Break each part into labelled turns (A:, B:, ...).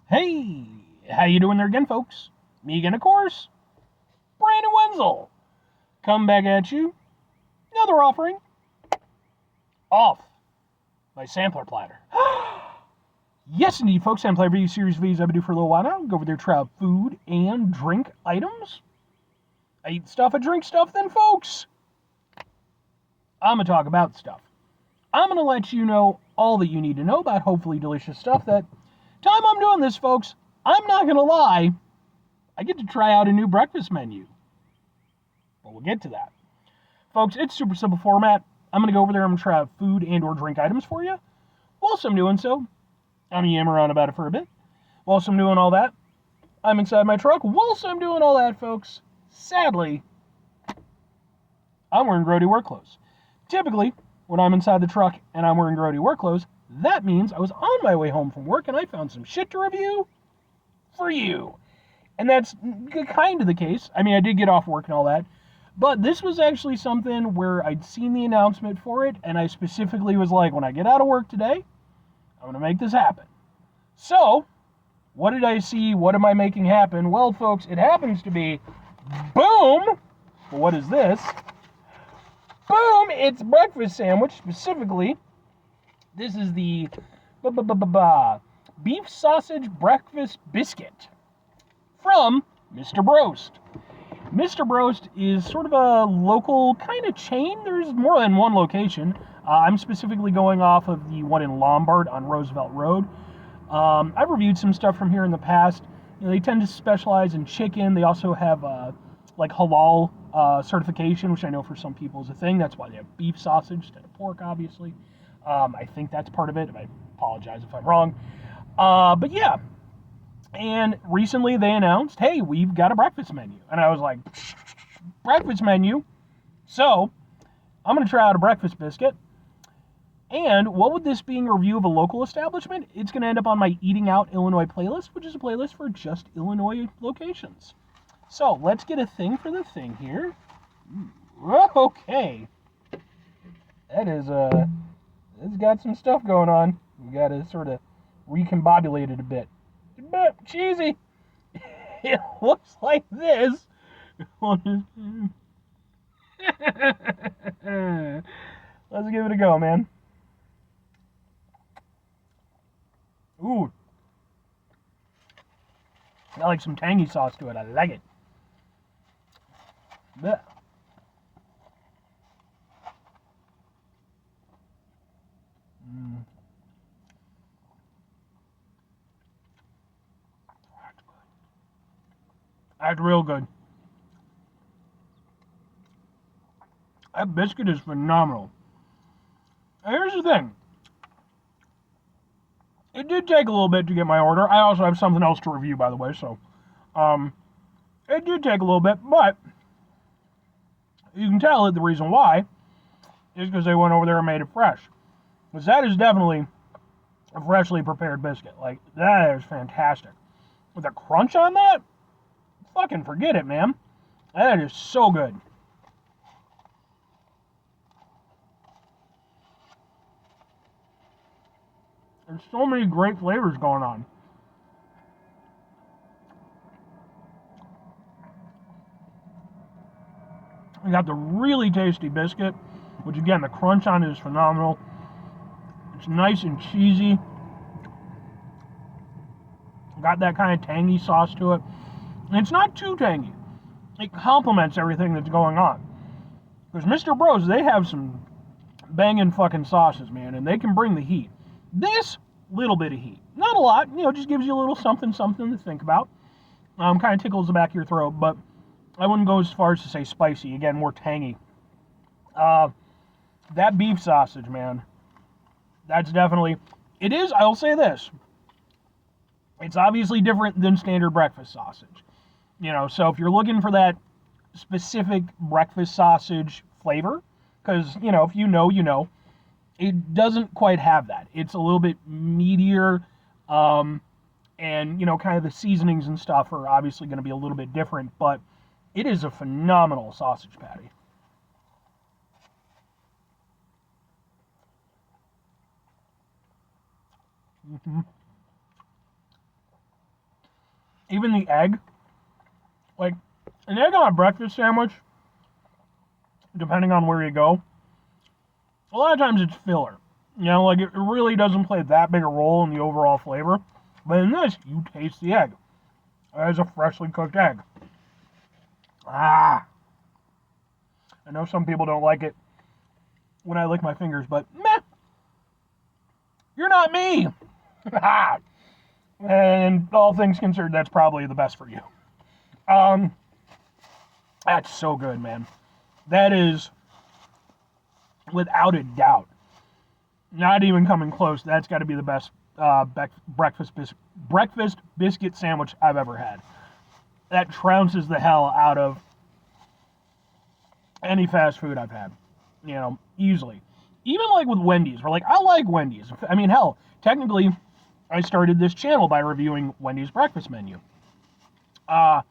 A: Hey, how you doing there again, folks? Me again, of course, Brandon Wenzel. Come back at you. Another offering. Off by Sampler Platter. Yes, indeed, folks. Sampler review series videos I've been doing for a little while now. Go over there, try out food and drink items. I eat stuff, I drink stuff, then, folks, I'm going to talk about stuff. I'm going to let you know all that you need to know about hopefully delicious stuff. That time I'm doing this, folks, I'm not going to lie, I get to try out a new breakfast menu. But we'll get to that. Folks, it's super simple format. I'm going to go over there, I'm going to try out food and or drink items for you. Whilst I'm doing so, I'm going to yammer on about it for a bit. Whilst I'm doing all that, I'm inside my truck. Whilst I'm doing all that, folks, sadly, I'm wearing grody work clothes. Typically, when I'm inside the truck and I'm wearing grody work clothes, that means I was on my way home from work and I found some shit to review for you. And that's kind of the case. I mean, I did get off work and all that, but this was actually something where I'd seen the announcement for it, and I specifically was like, when I get out of work today, I'm going to make this happen. So, what did I see? What am I making happen? Well, folks, it happens to be, boom! Well, what is this? Boom! It's breakfast sandwich. Specifically, this is the beef sausage breakfast biscuit from Mr. Broast. Mr. Broast is sort of a local kind of chain. There's more than one location. I'm specifically going off of the one in Lombard on Roosevelt Road. I've reviewed some stuff from here in the past. You know, they tend to specialize in chicken. They also have like halal certification, which I know for some people is a thing. That's why they have beef sausage instead of pork, obviously. I think that's part of it. I apologize if I'm wrong. But yeah. And recently they announced, hey, we've got a breakfast menu. And I was like, breakfast menu? So, I'm going to try out a breakfast biscuit. And what would this being a review of a local establishment? It's going to end up on my Eating Out Illinois playlist, which is a playlist for just Illinois locations. So, let's get a thing for the thing here. Okay. That is, it's got some stuff going on. We got to sort of recombobulate it a bit. But cheesy. It looks like this. Let's give it a go, man. Ooh. I like some tangy sauce to it. I like it. Blech. That's real good. That biscuit is phenomenal. And here's the thing. It did take a little bit to get my order. I also have something else to review, by the way, so it did take a little bit, but you can tell that the reason why is because they went over there and made it fresh. Because that is definitely a freshly prepared biscuit. Like, that is fantastic. With a crunch on that, fucking forget it, man. That is so good. There's so many great flavors going on. We got the really tasty biscuit, which again, the crunch on it is phenomenal. It's nice and cheesy. Got that kind of tangy sauce to it. And it's not too tangy. It complements everything that's going on. Because Mr. Broast, they have some banging fucking sauces, man, and they can bring the heat. This, little bit of heat. Not a lot, you know, just gives you a little something to think about. Kind of tickles the back of your throat, but I wouldn't go as far as to say spicy. Again, more tangy. That beef sausage, man, that's definitely, it is, I'll say this, it's obviously different than standard breakfast sausage. You know, so if you're looking for that specific breakfast sausage flavor, because, you know, if you know, you know, it doesn't quite have that. It's a little bit meatier, and, you know, kind of the seasonings and stuff are obviously going to be a little bit different, but it is a phenomenal sausage patty. Even the egg, like an egg on a breakfast sandwich, depending on where you go, a lot of times it's filler. You know, like it really doesn't play that big a role in the overall flavor. But in this, you taste the egg. As a freshly cooked egg. Ah. I know some people don't like it when I lick my fingers, but meh. You're not me. And all things considered, that's probably the best for you. That's so good, man. That is, without a doubt, not even coming close. That's got to be the best breakfast biscuit sandwich I've ever had. That trounces the hell out of any fast food I've had. You know, easily. Even like with Wendy's, where like I like Wendy's. I mean, hell, technically, I started this channel by reviewing Wendy's breakfast menu. When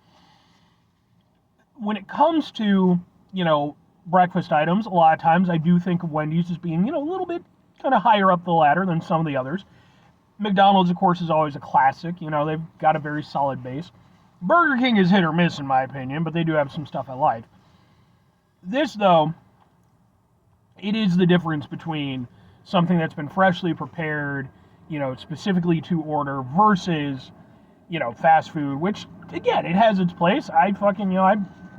A: it comes to, you know, breakfast items, a lot of times I do think of Wendy's as being, you know, a little bit kind of higher up the ladder than some of the others. McDonald's, of course, is always a classic. You know, they've got a very solid base. Burger King is hit or miss, in my opinion, but they do have some stuff I like. This, though, it is the difference between something that's been freshly prepared, you know, specifically to order versus, you know, fast food, which, again, it has its place. I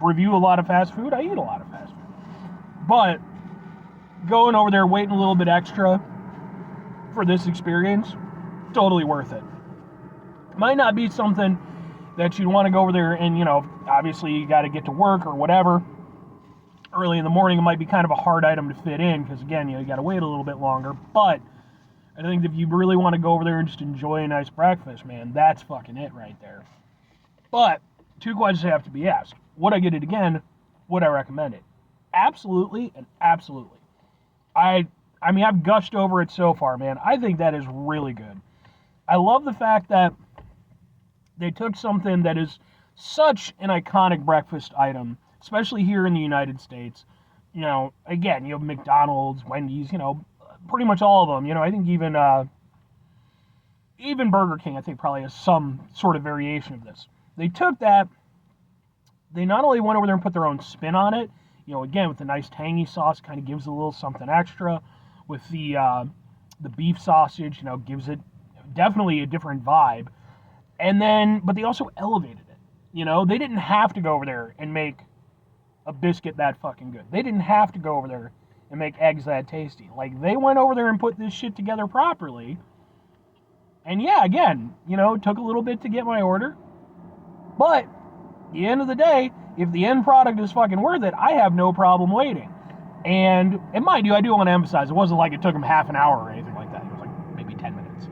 A: review a lot of fast food. I eat a lot of fast food. But going over there, waiting a little bit extra for this experience, totally worth it. Might not be something that you'd want to go over there and, you know, obviously you got to get to work or whatever. Early in the morning, it might be kind of a hard item to fit in because, again, you got to wait a little bit longer. But I think if you really want to go over there and just enjoy a nice breakfast, man, that's fucking it right there. But two questions have to be asked. Would I get it again? Would I recommend it? Absolutely and absolutely. I mean, I've gushed over it so far, man. I think that is really good. I love the fact that they took something that is such an iconic breakfast item, especially here in the United States. You know, again, you have McDonald's, Wendy's, you know, pretty much all of them. You know, I think even Burger King, I think, probably has some sort of variation of this. They took that. They not only went over there and put their own spin on it, you know, again, with the nice tangy sauce, kind of gives it a little something extra. With the beef sausage, you know, gives it definitely a different vibe. And then, but they also elevated it. You know, they didn't have to go over there and make a biscuit that fucking good. They didn't have to go over there and make eggs that tasty. Like, they went over there and put this shit together properly. And yeah, again, you know, it took a little bit to get my order. But at the end of the day, if the end product is fucking worth it, I have no problem waiting. And mind you, I do want to emphasize, it wasn't like it took them half an hour or anything like that. It was like maybe 10 minutes.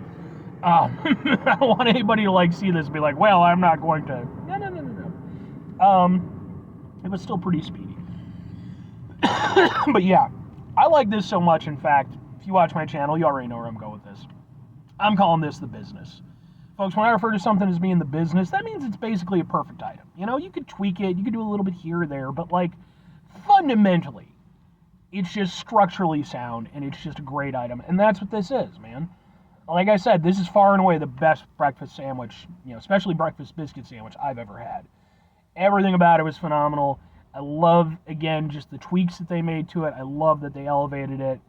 A: I don't want anybody to like see this and be like, well, I'm not going to. No. It was still pretty speedy. But yeah, I like this so much. In fact, if you watch my channel, you already know where I'm going with this. I'm calling this the business. Folks, when I refer to something as being the business, that means it's basically a perfect item. You know, you could tweak it, you could do a little bit here or there, but like, fundamentally, it's just structurally sound, and it's just a great item. And that's what this is, man. Like I said, this is far and away the best breakfast sandwich, you know, especially breakfast biscuit sandwich I've ever had. Everything about it was phenomenal. I love, again, just the tweaks that they made to it. I love that they elevated it.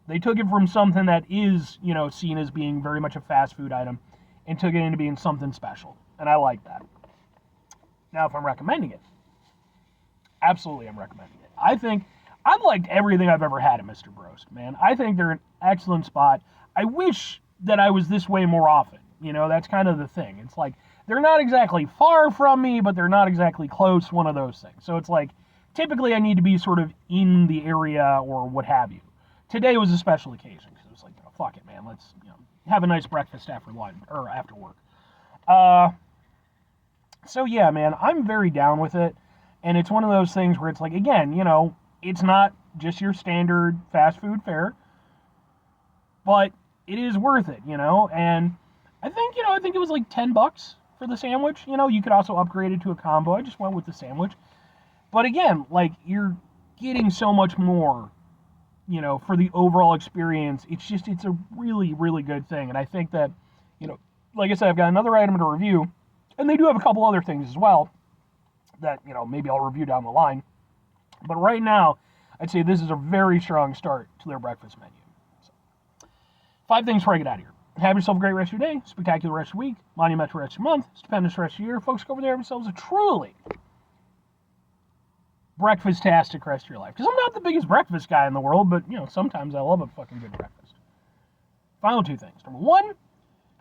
A: They took it from something that is, you know, seen as being very much a fast food item and took it into being something special. And I like that. Now, if I'm recommending it, absolutely I'm recommending it. I think I've liked everything I've ever had at Mr. Broast, man. I think they're an excellent spot. I wish that I was this way more often. You know, that's kind of the thing. It's like, they're not exactly far from me, but they're not exactly close, one of those things. So it's like, typically I need to be sort of in the area or what have you. Today was a special occasion, because it was like, oh, fuck it, man. Let's, you know, have a nice breakfast after lunch, or after work. So yeah, man, I'm very down with it. And it's one of those things where it's like, again, you know, it's not just your standard fast food fare, but it is worth it, you know. And I think it was like $10 for the sandwich. You know, you could also upgrade it to a combo. I just went with the sandwich. But again, like, you're getting so much more, you know, for the overall experience. It's a really, really good thing. And I think that, you know, like I said, I've got another item to review. And they do have a couple other things as well that, maybe I'll review down the line. But right now, I'd say this is a very strong start to their breakfast menu. So, 5 things before I get out of here. Have yourself a great rest of your day, spectacular rest of your week, monumental rest of your month, stupendous rest of your year. Folks, go over there and have themselves a truly breakfast-tastic rest of your life. Because I'm not the biggest breakfast guy in the world, but, sometimes I love a fucking good breakfast. Final 2 things. Number 1,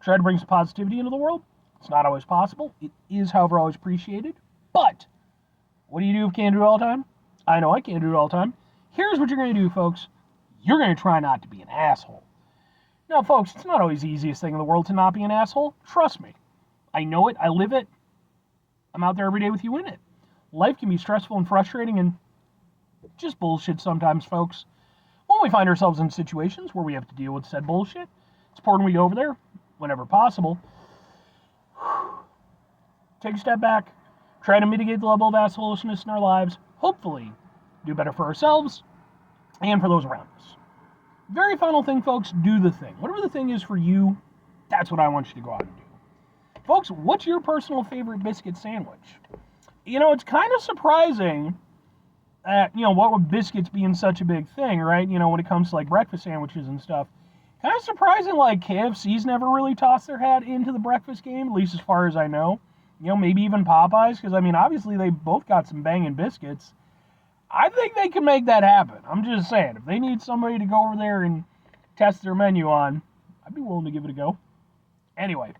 A: try to bring some positivity into the world. It's not always possible. It is, however, always appreciated. But what do you do if you can't do it all the time? I know I can't do it all the time. Here's what you're going to do, folks. You're going to try not to be an asshole. Now, folks, it's not always the easiest thing in the world to not be an asshole. Trust me. I know it. I live it. I'm out there every day with you in it. Life can be stressful and frustrating and just bullshit sometimes, folks. When we find ourselves in situations where we have to deal with said bullshit, it's important we go over there whenever possible. Take a step back. Try to mitigate the level of assholishness in our lives. Hopefully, do better for ourselves and for those around us. Very final thing, folks, do the thing. Whatever the thing is for you, that's what I want you to go out and do. Folks, what's your personal favorite biscuit sandwich? It's kind of surprising that, what with biscuits being such a big thing, right? When it comes to, like, breakfast sandwiches and stuff. Kind of surprising, like, KFC's never really tossed their hat into the breakfast game, at least as far as I know. Maybe even Popeyes, because, obviously they both got some banging biscuits. I think they can make that happen. I'm just saying, if they need somebody to go over there and test their menu on, I'd be willing to give it a go. Anyway,